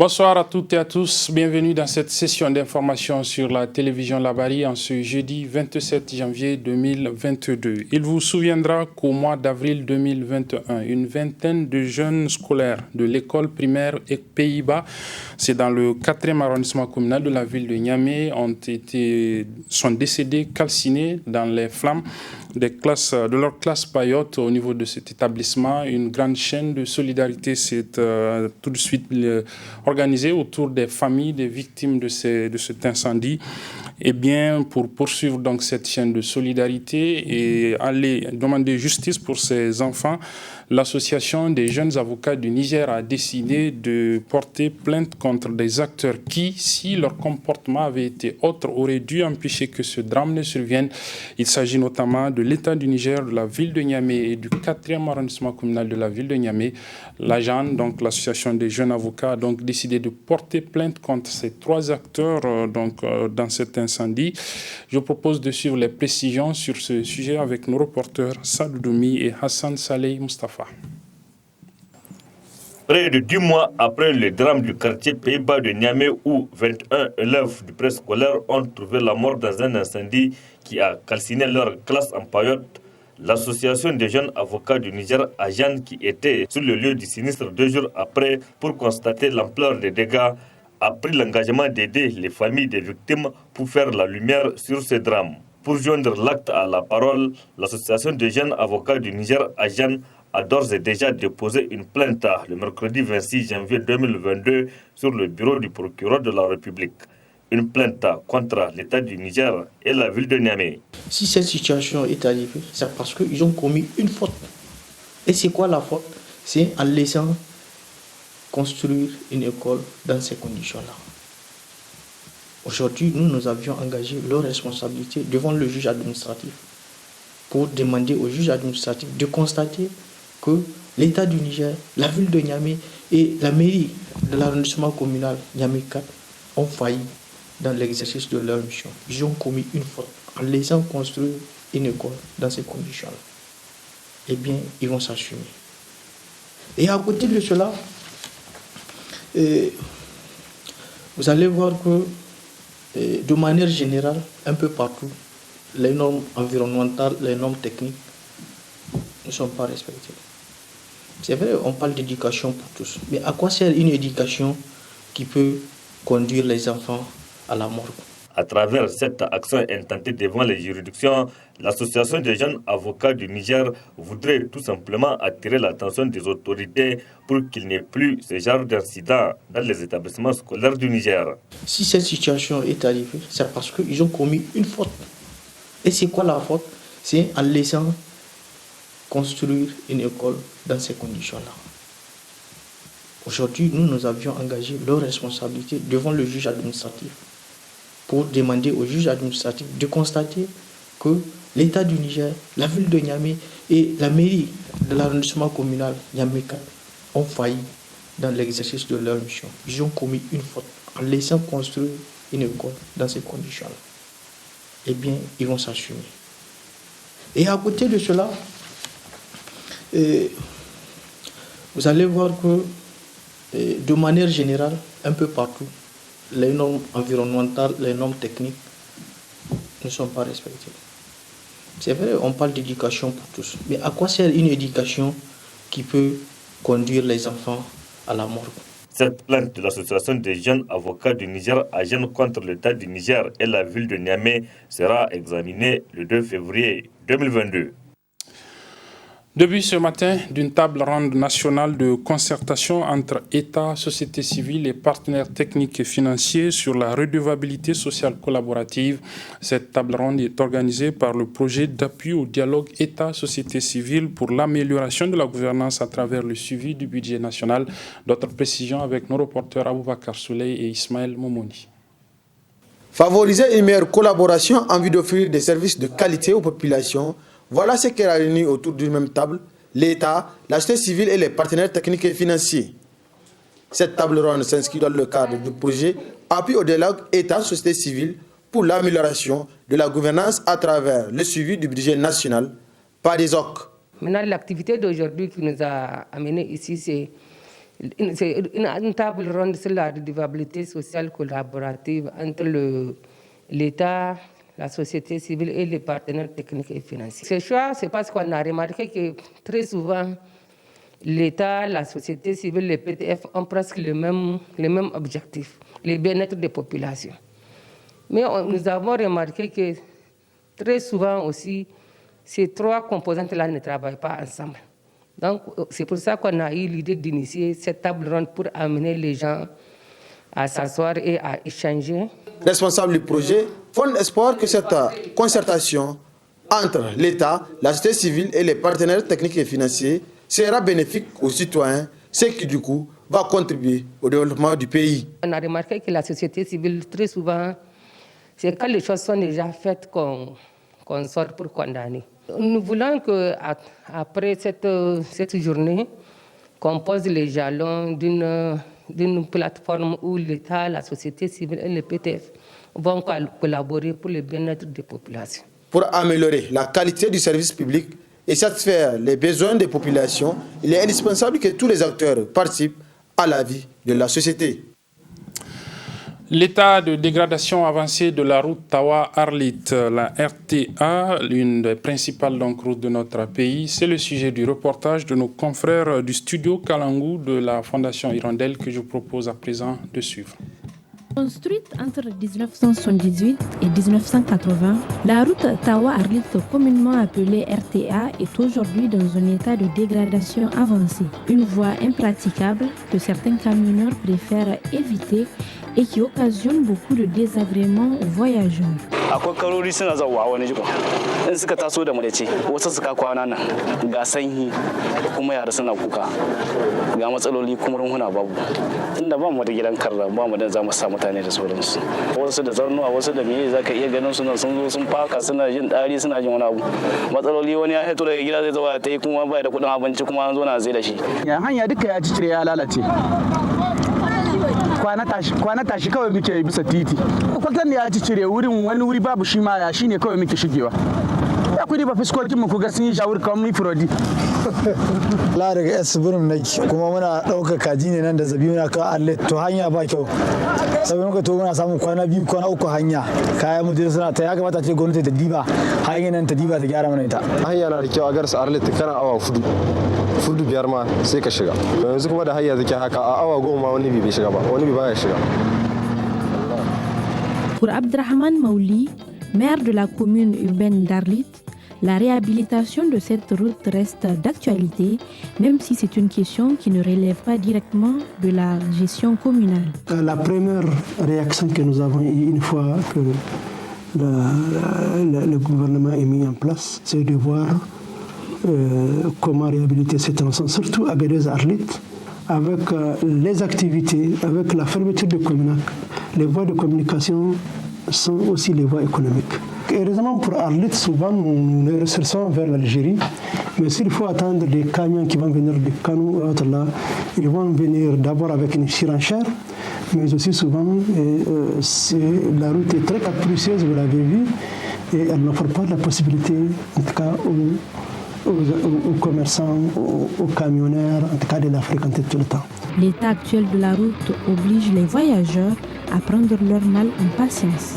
Bonsoir à toutes et à tous, bienvenue dans cette session d'information sur la télévision Labari en ce jeudi 27 janvier 2022. Il vous souviendra qu'au mois d'avril 2021, une vingtaine de jeunes scolaires de l'école primaire et Pays-Bas, c'est dans le 4e arrondissement communal de la ville de Niamey, sont décédés calcinés dans les flammes de leur classe payotte au niveau de cet établissement. Une grande chaîne de solidarité s'est tout de suite organisée autour des familles des victimes de cet incendie. Et bien, pour poursuivre donc cette chaîne de solidarité et aller demander justice pour ces enfants, l'association des jeunes avocats du Niger a décidé de porter plainte contre des acteurs qui, si leur comportement avait été autre, auraient dû empêcher que ce drame ne survienne. Il s'agit notamment de l'État du Niger, de la ville de Niamey et du 4e arrondissement communal de la ville de Niamey. L'AJAN, donc l'association des jeunes avocats, a donc décidé de porter plainte contre ces trois acteurs dans cet incendie. Je propose de suivre les précisions sur ce sujet avec nos reporters Sadou Doumi et Hassan Saleh Mustafa. Près de 10 mois après le drame du quartier Pays-Bas de Niamey où 21 élèves du préscolaire ont trouvé la mort dans un incendie qui a calciné leur classe en paillotte, l'association des jeunes avocats du Niger, AJAN, qui était sur le lieu du sinistre 2 jours après pour constater l'ampleur des dégâts, a pris l'engagement d'aider les familles des victimes pour faire la lumière sur ce drame. Pour joindre l'acte à la parole, l'association des jeunes avocats du Niger, AJAN, a d'ores et déjà déposé une plainte le mercredi 26 janvier 2022 sur le bureau du procureur de la République. Une plainte contre l'État du Niger et la ville de Niamey. Si cette situation est arrivée, c'est parce qu'ils ont commis une faute. Et c'est quoi la faute? C'est en laissant construire une école dans ces conditions-là. Aujourd'hui, nous avions engagé leurs responsabilités devant le juge administratif pour demander au juge administratif de constater que l'État du Niger, la ville de Niamey et la mairie de l'arrondissement communal Niamey 4 ont failli dans l'exercice de leur mission. Ils ont commis une faute en laissant construire une école dans ces conditions-là. Eh bien, ils vont s'assumer. Et à côté de cela, vous allez voir que de manière générale, un peu partout, les normes environnementales, les normes techniques ne sont pas respectées. C'est vrai, on parle d'éducation pour tous, mais à quoi sert une éducation qui peut conduire les enfants à la mort? À travers cette action intentée devant les juridictions, l'association des jeunes avocats du Niger voudrait tout simplement attirer l'attention des autorités pour qu'il n'y ait plus ce genre d'incidents dans les établissements scolaires du Niger. Si cette situation est arrivée, c'est parce qu'ils ont commis une faute. Et c'est quoi la faute? C'est en laissant construire une école dans ces conditions-là. Aujourd'hui, nous avions engagé leurs responsabilités devant le juge administratif pour demander au juge administratif de constater que l'État du Niger, la ville de Niamey et la mairie de l'arrondissement communal Niamey 4 ont failli dans l'exercice de leur mission. Ils ont commis une faute en laissant construire une école dans ces conditions-là. Eh bien, ils vont s'assumer. Et à côté de cela, vous allez voir que de manière générale, un peu partout, les normes environnementales, les normes techniques ne sont pas respectées. C'est vrai, on parle d'éducation pour tous, mais à quoi sert une éducation qui peut conduire les enfants à la mort? Cette plainte de l'association des jeunes avocats du Niger, AJAN, contre l'État du Niger et la ville de Niamey sera examinée le 2 février 2022. Début ce matin d'une table ronde nationale de concertation entre État, société civile et partenaires techniques et financiers sur la redevabilité sociale collaborative. Cette table ronde est organisée par le projet d'appui au dialogue État-société civile pour l'amélioration de la gouvernance à travers le suivi du budget national. D'autres précisions avec nos reporters Aboubakar Souley et Ismaël Momoni. Favoriser une meilleure collaboration en vue d'offrir des services de qualité aux populations. Voilà ce qui est réuni autour d'une même table, l'État, la société civile et les partenaires techniques et financiers. Cette table ronde s'inscrit dans le cadre du projet Appui au dialogue État-société civile pour l'amélioration de la gouvernance à travers le suivi du budget national par des OC. Maintenant, l'activité d'aujourd'hui qui nous a amenés ici, c'est C'est une table ronde sur la redevabilité sociale collaborative entre l'État, la société civile et les partenaires techniques et financiers. Ce choix, c'est parce qu'on a remarqué que très souvent, l'État, la société civile, les PTF ont presque les mêmes objectifs, le bien-être des populations. Mais nous avons remarqué que très souvent aussi, ces trois composantes-là ne travaillent pas ensemble. Donc, c'est pour ça qu'on a eu l'idée d'initier cette table ronde pour amener les gens à s'asseoir et à échanger. Responsable du projet, font espoir que cette concertation entre l'État, la société civile et les partenaires techniques et financiers sera bénéfique aux citoyens, ce qui du coup va contribuer au développement du pays. On a remarqué que la société civile, très souvent, c'est quand les choses sont déjà faites qu'on sort pour condamner. Nous voulons qu'après cette journée, qu'on pose les jalons d'une plateforme où l'État, la société civile et le PTF vont collaborer pour le bien-être des populations. Pour améliorer la qualité du service public et satisfaire les besoins des populations, il est indispensable que tous les acteurs participent à la vie de la société. L'état de dégradation avancée de la route Tawa-Arlit, la RTA, l'une des principales routes de notre pays, c'est le sujet du reportage de nos confrères du studio Kalangu de la Fondation Hirondelle que je vous propose à présent de suivre. Construite entre 1978 et 1980, la route Tawa-Arlit, communément appelée RTA, est aujourd'hui dans un état de dégradation avancée. Une voie impraticable que certains camionneurs préfèrent éviter et qui occasionne beaucoup de désagréments aux voyageurs. Akwai karori suna zawa wani jiko in suka taso da madace wasu suka kwana nan ga sanyi kuma yara suna kuka ga matsaloli kuma runhuna babu tunda ba mu da gidan karra ba mu da za mu sa mutane da sauransu wasu da zarnuwa wasu da meye zaka iya ganin su sun zo sun faka suna jin dari suna jin wani abu matsaloli wani ya fito daga gida zai zo ta yi kuma bai da kudin abinci kuma an zo na zai da shi hanya duka ya ci cire ya lalace kwana tashi kawai muke bisa titi kwaltar ne ya ci cire wurin wani wuri babu shi ma ya shine kawai muke shigewa ya kudi ba fiskokin mu ku ga sun yi shawur kawai mu furodi la daga esbirin nake kuma muna ɗaukar kaji ne nan da zabi muna kawo allet to hanya ba kyau saboda muka to muna samun kwana biyu kwana uku hanya kayan mu suna ta ya kamata ce gwamnati ta diba hanyar nan ta diba ta gyara mana ita hanya na da kyau a garsa arlet kana awa fudu biyar ma sai ka shiga yanzu kuma da hanya take haka a awa goma wani bai shiga ba wani bai baya shiga. Pour Abdrahman Maouli, maire de la commune urbaine d'Arlit, la réhabilitation de cette route reste d'actualité, même si c'est une question qui ne relève pas directement de la gestion communale. La première réaction que nous avons eue une fois que le gouvernement est mis en place, c'est de voir comment réhabiliter cette tronçon, surtout à Bédez-Arlit, avec les activités, avec la fermeture de Cominac. Les voies de communication sont aussi les voies économiques. Heureusement pour Arlit, souvent nous les ressourçons vers l'Algérie, mais s'il faut attendre des camions qui vont venir du Kanou, là, ils vont venir d'abord avec une surenchère, mais aussi souvent la route est très capricieuse, vous l'avez vu, et elle n'offre pas la possibilité, en tout cas aux commerçants, aux camionneurs, en tout cas de la fréquenter tout le temps. L'état actuel de la route oblige les voyageurs à prendre leur mal en patience.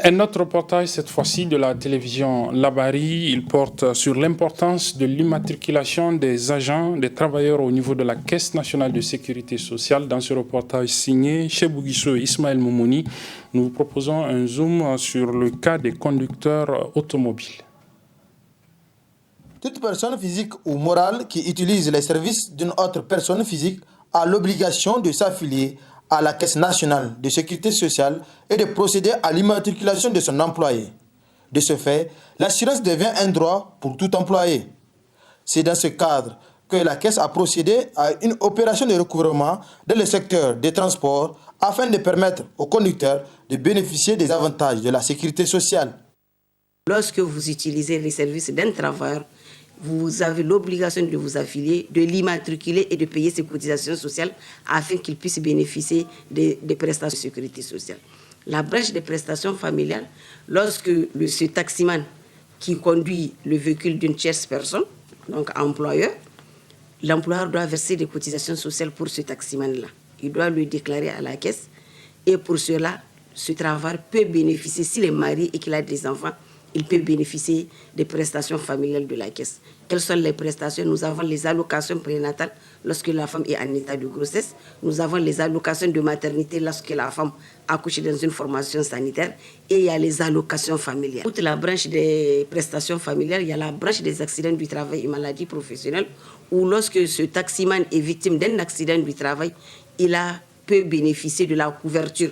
Un autre reportage, cette fois-ci de la télévision Labari, il porte sur l'importance de l'immatriculation des agents, des travailleurs au niveau de la Caisse nationale de sécurité sociale. Dans ce reportage signé chez Bouguisso et Ismaël Moumouni, nous vous proposons un zoom sur le cas des conducteurs automobiles. Toute personne physique ou morale qui utilise les services d'une autre personne physique a l'obligation de s'affilier à la Caisse nationale de sécurité sociale et de procéder à l'immatriculation de son employé. De ce fait, l'assurance devient un droit pour tout employé. C'est dans ce cadre que la Caisse a procédé à une opération de recouvrement dans le secteur des transports afin de permettre aux conducteurs de bénéficier des avantages de la sécurité sociale. Lorsque vous utilisez les services d'un travailleur, vous avez l'obligation de vous affilier, de l'immatriculer et de payer ses cotisations sociales afin qu'il puisse bénéficier des prestations de sécurité sociale. La branche des prestations familiales, lorsque ce taximan qui conduit le véhicule d'une tierce personne, donc employeur, l'employeur doit verser des cotisations sociales pour ce taximan-là. Il doit le déclarer à la caisse et pour cela, ce travailleur peut bénéficier, s'il est marié et qu'il a des enfants, il peut bénéficier des prestations familiales de la caisse. Quelles sont les prestations? Nous avons les allocations prénatales lorsque la femme est en état de grossesse. Nous avons les allocations de maternité lorsque la femme accouche dans une formation sanitaire. Et il y a les allocations familiales. Toute la branche des prestations familiales, il y a la branche des accidents du travail et maladies professionnelles où lorsque ce taximan est victime d'un accident du travail, peut bénéficier de la couverture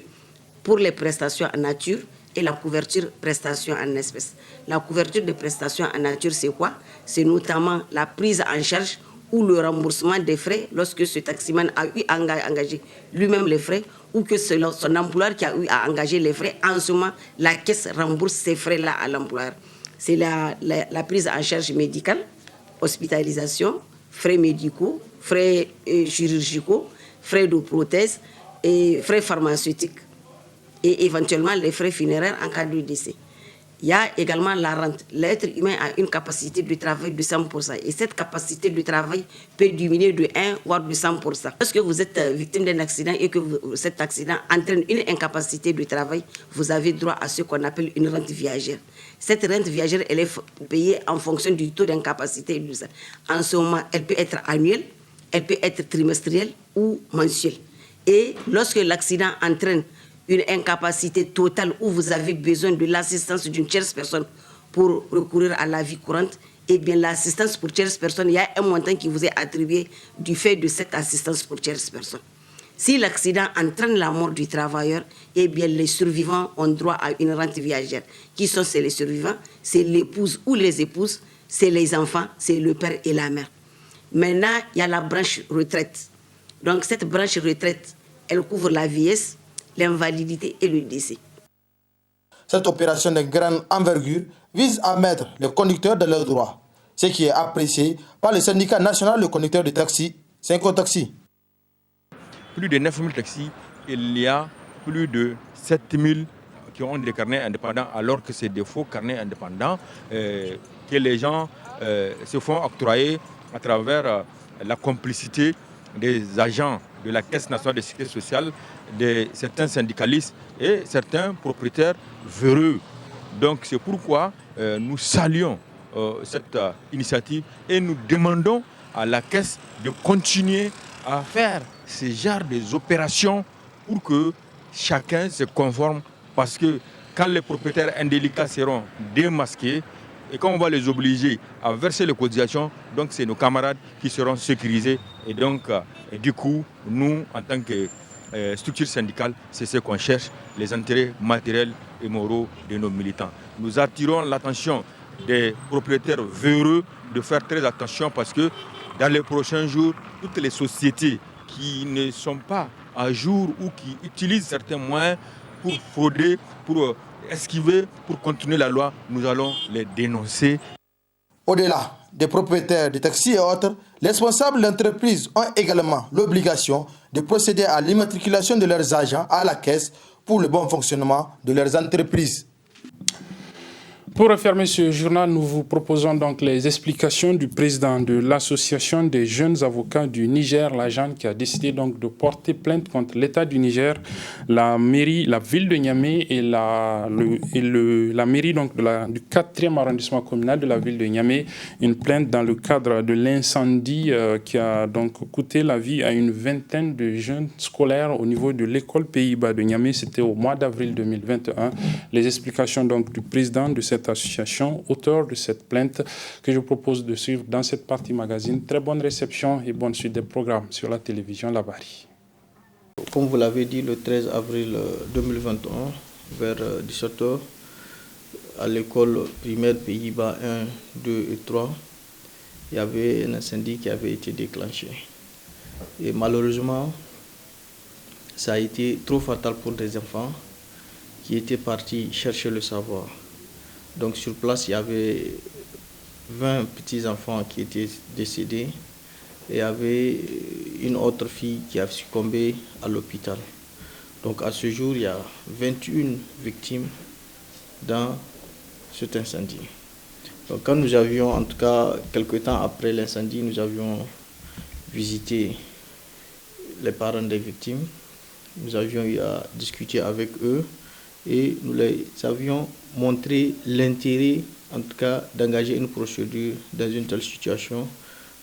pour les prestations en nature et la couverture prestations en espèces. La couverture de prestations en nature, c'est quoi? C'est notamment la prise en charge ou le remboursement des frais lorsque ce taximan a eu à engager lui-même les frais ou que c'est son employeur qui a eu à engager les frais. En ce moment, la caisse rembourse ces frais-là à l'employeur. C'est la prise en charge médicale, hospitalisation, frais médicaux, frais chirurgicaux, frais de prothèse et frais pharmaceutiques. Et éventuellement les frais funéraires en cas de décès. Il y a également la rente. L'être humain a une capacité de travail de 100%. Et cette capacité de travail peut diminuer de 1 voire de 100%. Lorsque vous êtes victime d'un accident et que cet accident entraîne une incapacité de travail, vous avez droit à ce qu'on appelle une rente viagère. Cette rente viagère, elle est payée en fonction du taux d'incapacité. En ce moment, elle peut être annuelle, elle peut être trimestrielle ou mensuelle. Et lorsque l'accident entraîne une incapacité totale où vous avez besoin de l'assistance d'une tierce personne pour recourir à la vie courante, eh bien l'assistance pour tierce personne, il y a un montant qui vous est attribué du fait de cette assistance pour tierce personne. Si l'accident entraîne la mort du travailleur, eh bien les survivants ont droit à une rente viagère. Qui sont les survivants? C'est l'épouse ou les épouses, c'est les enfants, c'est le père et la mère. Maintenant, il y a la branche retraite. Donc cette branche retraite, elle couvre la vieillesse, l'invalidité et le décès. Cette opération de grande envergure vise à mettre les conducteurs dans leurs droits, ce qui est apprécié par le syndicat national de conducteurs de taxi, Synco Taxi. Plus de 9 000 taxis, il y a plus de 7 000 qui ont des carnets indépendants, alors que c'est des faux carnets indépendants que les gens se font octroyer à travers la complicité des agents de la Caisse nationale de sécurité sociale, de certains syndicalistes et certains propriétaires véreux. Donc c'est pourquoi nous saluons cette initiative et nous demandons à la Caisse de continuer à faire ce genre d'opérations pour que chacun se conforme, parce que quand les propriétaires indélicats seront démasqués et quand on va les obliger à verser les cotisations, donc c'est nos camarades qui seront sécurisés. Et donc, du coup, nous, en tant que structure syndicale, c'est ce qu'on cherche, les intérêts matériels et moraux de nos militants. Nous attirons l'attention des propriétaires véreux de faire très attention, parce que dans les prochains jours, toutes les sociétés qui ne sont pas à jour ou qui utilisent certains moyens pour frauder, pour esquiver, pour continuer la loi, nous allons les dénoncer. Au-delà des propriétaires de taxis et autres, les responsables d'entreprises ont également l'obligation de procéder à l'immatriculation de leurs agents à la caisse pour le bon fonctionnement de leurs entreprises. Pour refermer ce journal, nous vous proposons donc les explications du président de l'association des jeunes avocats du Niger, l'AJAN, qui a décidé donc de porter plainte contre l'État du Niger, la mairie, la ville de Niamey et la mairie donc du 4e arrondissement communal de la ville de Niamey. Une plainte dans le cadre de l'incendie qui a donc coûté la vie à une vingtaine de jeunes scolaires au niveau de l'école Pays-Bas de Niamey. C'était au mois d'avril 2021. Les explications donc du président de cette association, auteur de cette plainte, que je propose de suivre dans cette partie magazine. Très bonne réception et bonne suite des programmes sur la télévision Labari. Comme vous l'avez dit, le 13 avril 2021, vers 17h, à l'école primaire Pays-Bas 1, 2 et 3, il y avait un incendie qui avait été déclenché. Et malheureusement, ça a été trop fatal pour des enfants qui étaient partis chercher le savoir. Donc sur place, il y avait 20 petits-enfants qui étaient décédés et il y avait une autre fille qui a succombé à l'hôpital. Donc à ce jour, il y a 21 victimes dans cet incendie. Donc, quand nous avions, en tout cas, quelques temps après l'incendie, nous avions visité les parents des victimes. Nous avions eu à discuter avec eux et nous les avions montré l'intérêt, en tout cas, d'engager une procédure dans une telle situation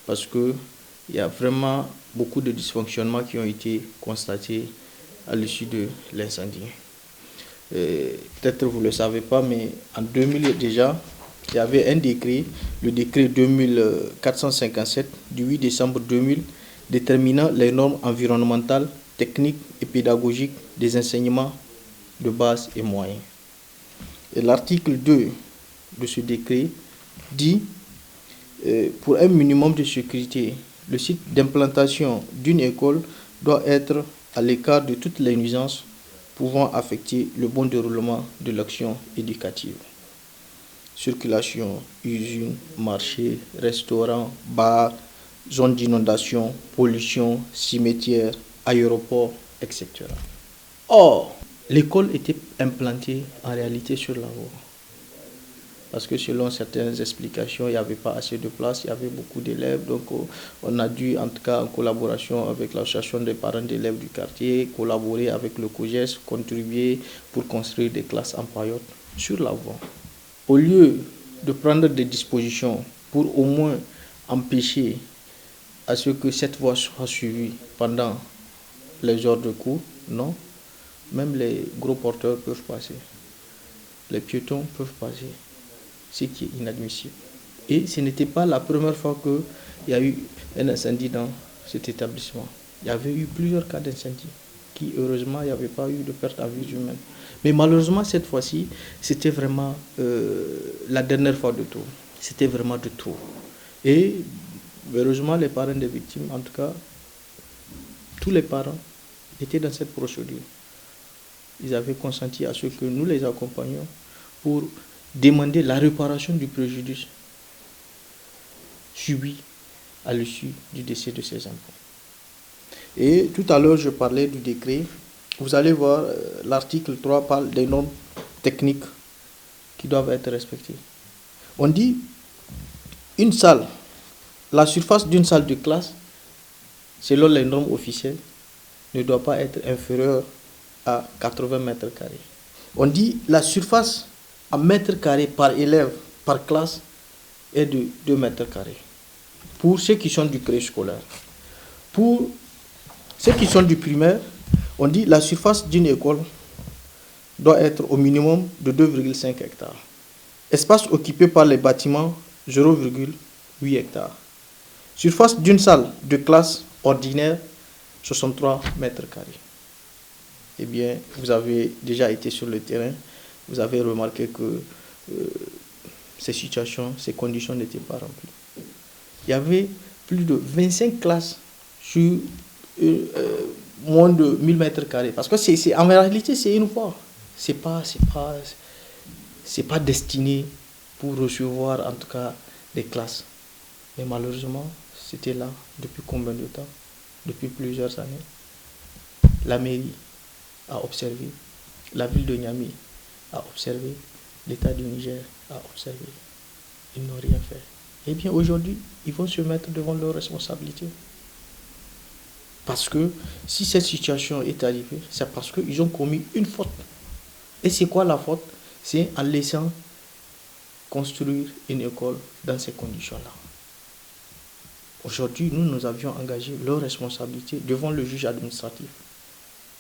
parce qu'il y a vraiment beaucoup de dysfonctionnements qui ont été constatés à l'issue de l'incendie. Peut-être vous ne le savez pas, mais en 2000 déjà, il y avait un décret, le décret 2457 du 8 décembre 2000, déterminant les normes environnementales, techniques et pédagogiques des enseignements de base et moyens. Et l'article 2 de ce décret dit pour un minimum de sécurité, le site d'implantation d'une école doit être à l'écart de toutes les nuisances pouvant affecter le bon déroulement de l'action éducative. Circulation, usines, marchés, restaurants, bars, zones d'inondation, pollution, cimetières, aéroports, etc. Or, l'école était implantée en réalité sur la voie. Parce que selon certaines explications, il n'y avait pas assez de place, il y avait beaucoup d'élèves. Donc on a dû, en tout cas en collaboration avec l'association des parents d'élèves du quartier, collaborer avec le COGES, contribuer pour construire des classes en paillotes sur la voie. Au lieu de prendre des dispositions pour au moins empêcher à ce que cette voie soit suivie pendant les heures de cours, non. Même les gros porteurs peuvent passer. Les piétons peuvent passer. Ce qui est inadmissible. Et ce n'était pas la première fois qu'il y a eu un incendie dans cet établissement. Il y avait eu plusieurs cas d'incendie qui, heureusement, il n'y avait pas eu de perte à vie humaine. Mais malheureusement, cette fois-ci, c'était vraiment la dernière fois de tout. C'était vraiment de trop. Et heureusement, les parents des victimes, en tout cas, tous les parents étaient dans cette procédure. Ils avaient consenti à ce que nous les accompagnions pour demander la réparation du préjudice subi à l'issue du décès de ces enfants. Et tout à l'heure, je parlais du décret. Vous allez voir, l'article 3 parle des normes techniques qui doivent être respectées. On dit, une salle, la surface d'une salle de classe, selon les normes officielles, ne doit pas être inférieure à 80 mètres carrés. On dit, la surface en mètres carrés par élève, par classe, est de 2 mètres carrés. Pour ceux qui sont du préscolaire. Pour ceux qui sont du primaire, on dit la surface d'une école doit être au minimum de 2,5 hectares. Espace occupé par les bâtiments, 0,8 hectares. Surface d'une salle de classe ordinaire, 63 mètres carrés. Eh bien, vous avez déjà été sur le terrain. Vous avez remarqué que ces situations, ces conditions n'étaient pas remplies. Il y avait plus de 25 classes sur moins de 1000 mètres carrés. Parce que en réalité, c'est une voie. C'est pas destiné pour recevoir, en tout cas, des classes. Mais malheureusement, c'était là depuis combien de temps? Depuis plusieurs années. La mairie a observé, la ville de Niamey a observé, l'État du Niger a observé. Ils n'ont rien fait. Eh bien, aujourd'hui, ils vont se mettre devant leurs responsabilités. Parce que si cette situation est arrivée, c'est parce qu'ils ont commis une faute. Et c'est quoi la faute? C'est en laissant construire une école dans ces conditions-là. Aujourd'hui, nous avions engagé leurs responsabilités devant le juge administratif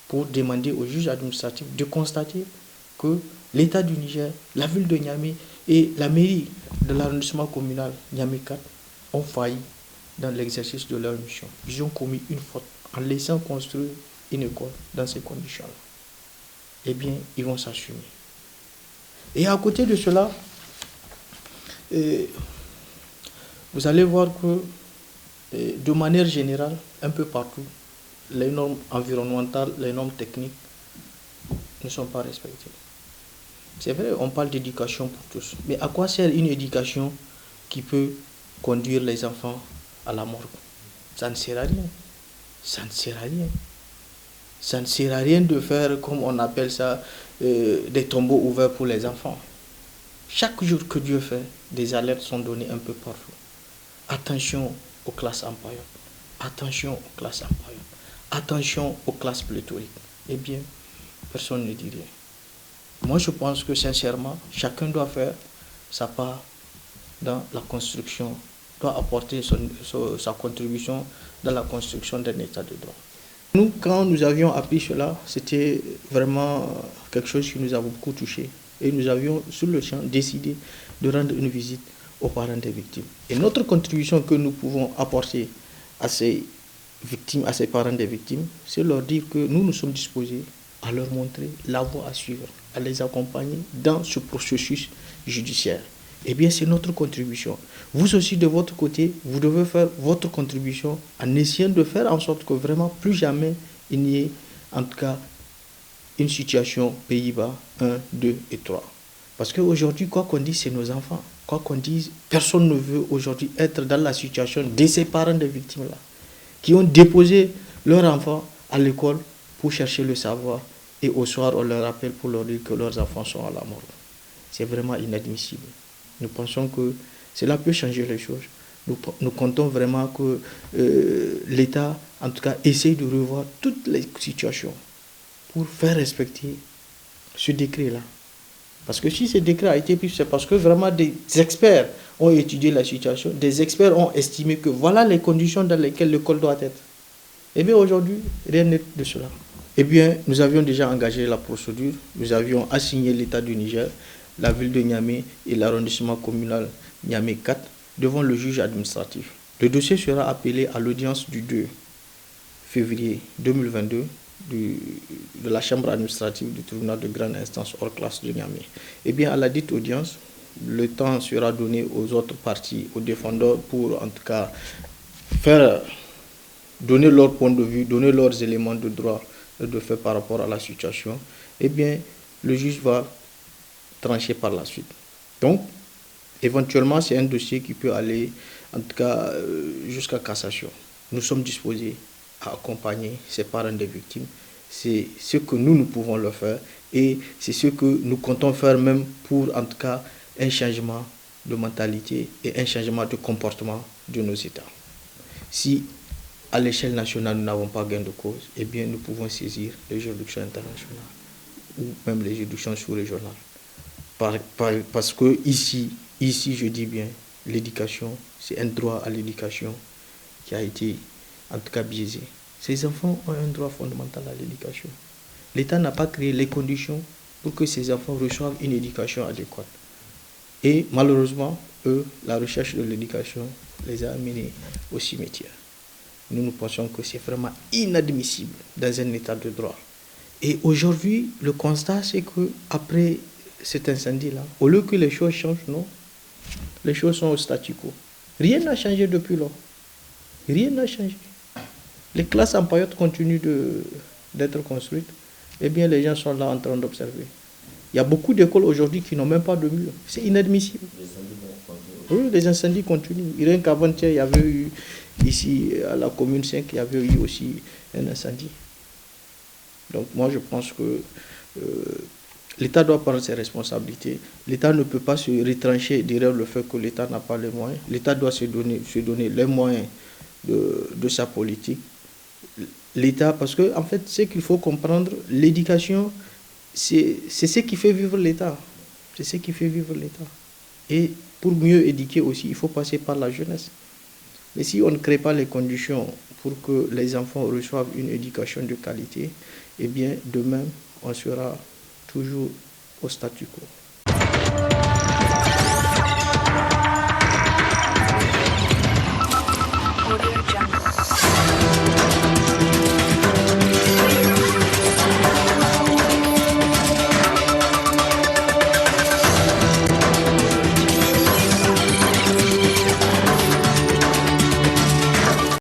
pour demander au juge administratif de constater que l'État du Niger, la ville de Niamey et la mairie de l'arrondissement communal Niamey 4 ont failli dans l'exercice de leur mission. Ils ont commis une faute en laissant construire une école dans ces conditions-là. Eh bien, ils vont s'assumer. Et à côté de cela, vous allez voir que de manière générale, un peu partout, les normes environnementales, les normes techniques ne sont pas respectées. C'est vrai, on parle d'éducation pour tous, mais à quoi sert une éducation qui peut conduire les enfants à la morgue? Ça ne sert à rien. Ça ne sert à rien. Ça ne sert à rien de faire, comme on appelle ça, des tombeaux ouverts pour les enfants. chaque jour que Dieu fait, des alertes sont données un peu partout. Attention aux classes empaillantes. Attention aux classes empaillantes. Attention aux classes pléthoriques. Eh bien, personne ne dit rien. Moi, je pense que sincèrement, chacun doit faire sa part dans la construction, doit apporter sa contribution dans la construction d'un état de droit. Nous, quand nous avions appris cela, c'était vraiment quelque chose qui nous a beaucoup touchés. Et nous avions, sur le champ, décidé de rendre une visite aux parents des victimes. Et notre contribution que nous pouvons apporter à ces victimes, à ces parents des victimes, c'est leur dire que nous sommes disposés à leur montrer la voie à suivre, à les accompagner dans ce processus judiciaire. Eh bien, c'est notre contribution. Vous aussi, de votre côté, vous devez faire votre contribution en essayant de faire en sorte que vraiment plus jamais il n'y ait, en tout cas, une situation Pays-Bas 1, 2 et 3. Parce qu'aujourd'hui, quoi qu'on dise, c'est nos enfants. Quoi qu'on dise, personne ne veut aujourd'hui être dans la situation de ces parents de victimes-là, qui ont déposé leurs enfants à l'école pour chercher le savoir. Et au soir, on leur appelle pour leur dire que leurs enfants sont à la mort. C'est vraiment inadmissible. Nous pensons que cela peut changer les choses. Nous comptons vraiment que l'État, en tout cas, essaye de revoir toutes les situations pour faire respecter ce décret-là. Parce que si ce décret a été pris, c'est parce que vraiment des experts ont étudié la situation, des experts ont estimé que voilà les conditions dans lesquelles l'école doit être. Eh bien, aujourd'hui, rien n'est de cela. Eh bien, nous avions déjà engagé la procédure, nous avions assigné l'État du Niger, la ville de Niamey et l'arrondissement communal Niamey 4 devant le juge administratif. Le dossier sera appelé à l'audience du 2 février 2022 de la chambre administrative du tribunal de grande instance hors classe de Niamey. Eh bien, à la dite audience, le temps sera donné aux autres parties, aux défendeurs, pour en tout cas donner leur point de vue, donner leurs éléments de droit et de fait par rapport à la situation. Eh bien, le juge va trancher par la suite. Donc, éventuellement, c'est un dossier qui peut aller, en tout cas, jusqu'à cassation. Nous sommes disposés à accompagner ces parents des victimes. C'est ce que nous pouvons leur faire et c'est ce que nous comptons faire même pour, en tout cas, un changement de mentalité et un changement de comportement de nos États. Si, à l'échelle nationale, nous n'avons pas gain de cause, eh bien, nous pouvons saisir les juridictions internationales ou même les juridictions sous-régionales. Parce que ici, je dis bien, l'éducation, c'est un droit à l'éducation qui a été, en tout cas, biaisé. Ces enfants ont un droit fondamental à l'éducation. L'État n'a pas créé les conditions pour que ces enfants reçoivent une éducation adéquate. Et malheureusement, eux, la recherche de l'éducation les a amenés au cimetière. Nous pensons que c'est vraiment inadmissible dans un état de droit. Et aujourd'hui, le constat, c'est qu'après cet incendie-là, au lieu que les choses changent, non, les choses sont au statu quo. Rien n'a changé depuis lors. Rien n'a changé. Les classes empaillantes continuent d'être construites. Eh bien, les gens sont là en train d'observer. Il y a beaucoup d'écoles aujourd'hui qui n'ont même pas de mur. C'est inadmissible. Oui, les incendies continuent. Rien qu'avant-hier, il y avait eu, ici, à la commune 5, il y avait eu aussi un incendie. Donc, moi, je pense que l'État doit prendre ses responsabilités. L'État ne peut pas se retrancher derrière le fait que l'État n'a pas les moyens. L'État doit se donner les moyens de sa politique. L'État, parce que en fait, ce qu'il faut comprendre, l'éducation, c'est ce qui fait vivre l'État. C'est ce qui fait vivre l'État. Et pour mieux éduquer aussi, il faut passer par la jeunesse. Mais si on ne crée pas les conditions pour que les enfants reçoivent une éducation de qualité, eh bien, demain, on sera toujours au statu quo.